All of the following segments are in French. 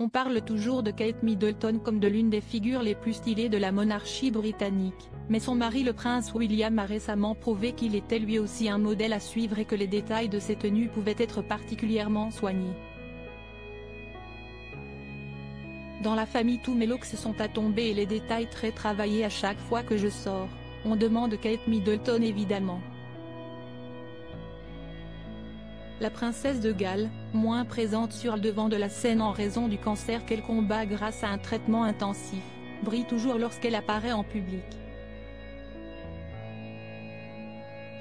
On parle toujours de Kate Middleton comme de l'une des figures les plus stylées de la monarchie britannique, mais son mari le prince William a récemment prouvé qu'il était lui aussi un modèle à suivre et que les détails de ses tenues pouvaient être particulièrement soignés. Dans la famille tous mes looks sont à tomber et les détails très travaillés à chaque fois que je sors. On demande Kate Middleton évidemment. La princesse de Galles, moins présente sur le devant de la scène en raison du cancer qu'elle combat grâce à un traitement intensif, brille toujours lorsqu'elle apparaît en public.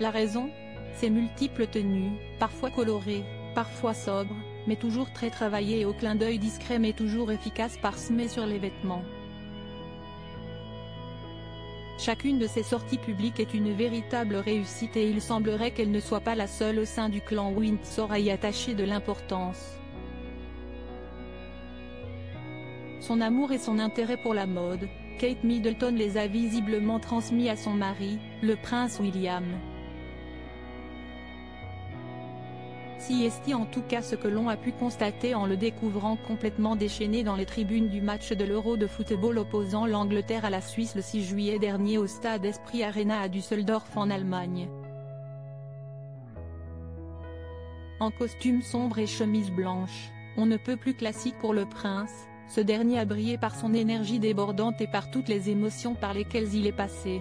La raison ? Ses multiples tenues, parfois colorées, parfois sobres, mais toujours très travaillées et au clin d'œil discret mais toujours efficace parsemées sur les vêtements. Chacune de ses sorties publiques est une véritable réussite et il semblerait qu'elle ne soit pas la seule au sein du clan Windsor à y attacher de l'importance. Son amour et son intérêt pour la mode, Kate Middleton les a visiblement transmis à son mari, le prince William. Si est en tout cas ce que l'on a pu constater en le découvrant complètement déchaîné dans les tribunes du match de l'Euro de football opposant l'Angleterre à la Suisse le 6 juillet dernier au stade Esprit Arena à Düsseldorf en Allemagne. En costume sombre et chemise blanche, on ne peut plus classique pour le prince, ce dernier a brillé par son énergie débordante et par toutes les émotions par lesquelles il est passé.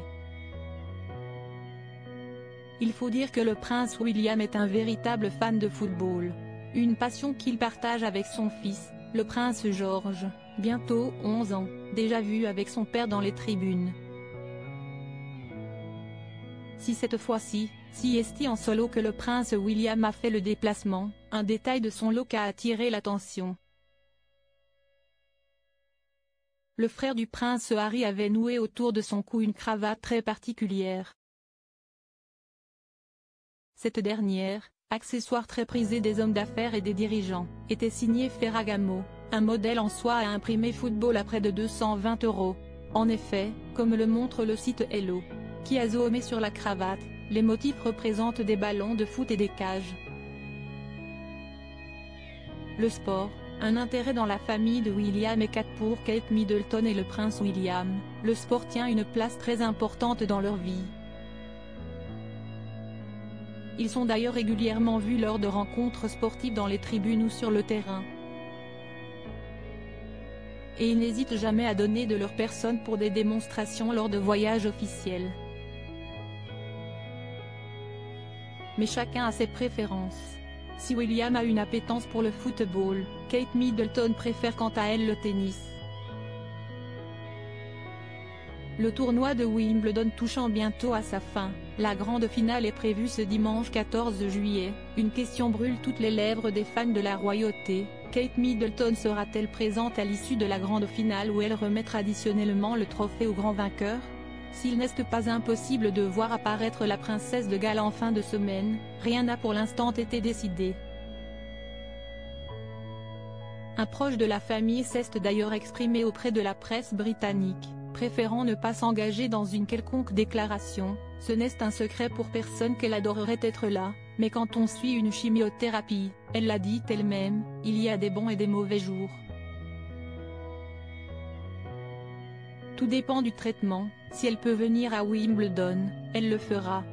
Il faut dire que le prince William est un véritable fan de football. Une passion qu'il partage avec son fils, le prince George, bientôt 11 ans, déjà vu avec son père dans les tribunes. Si cette fois-ci, c'est en solo que le prince William a fait le déplacement, un détail de son look a attiré l'attention. Le frère du prince Harry avait noué autour de son cou une cravate très particulière. Cette dernière, accessoire très prisé des hommes d'affaires et des dirigeants, était signée Ferragamo, un modèle en soie à imprimer football à près de 220 €. En effet, comme le montre le site Hello, qui a zoomé sur la cravate, les motifs représentent des ballons de foot et des cages. Le sport, un intérêt dans la famille de William et Kate pour Kate Middleton et le prince William, le sport tient une place très importante dans leur vie. Ils sont d'ailleurs régulièrement vus lors de rencontres sportives dans les tribunes ou sur le terrain. Et ils n'hésitent jamais à donner de leur personne pour des démonstrations lors de voyages officiels. Mais chacun a ses préférences. Si William a une appétence pour le football, Kate Middleton préfère quant à elle le tennis. Le tournoi de Wimbledon touchant bientôt à sa fin, la grande finale est prévue ce dimanche 14 juillet, une question brûle toutes les lèvres des fans de la royauté, Kate Middleton sera-t-elle présente à l'issue de la grande finale où elle remet traditionnellement le trophée au grand vainqueur? S'il n'est pas impossible de voir apparaître la princesse de Galles en fin de semaine, rien n'a pour l'instant été décidé. Un proche de la famille s'est d'ailleurs exprimé auprès de la presse britannique, préférant ne pas s'engager dans une quelconque déclaration. Ce n'est un secret pour personne qu'elle adorerait être là, mais quand on suit une chimiothérapie, elle l'a dit elle-même, il y a des bons et des mauvais jours. Tout dépend du traitement, si elle peut venir à Wimbledon, elle le fera.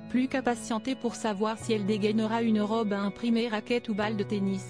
Plus qu'à patienter pour savoir si elle dégainera une robe à imprimer raquette ou balle de tennis.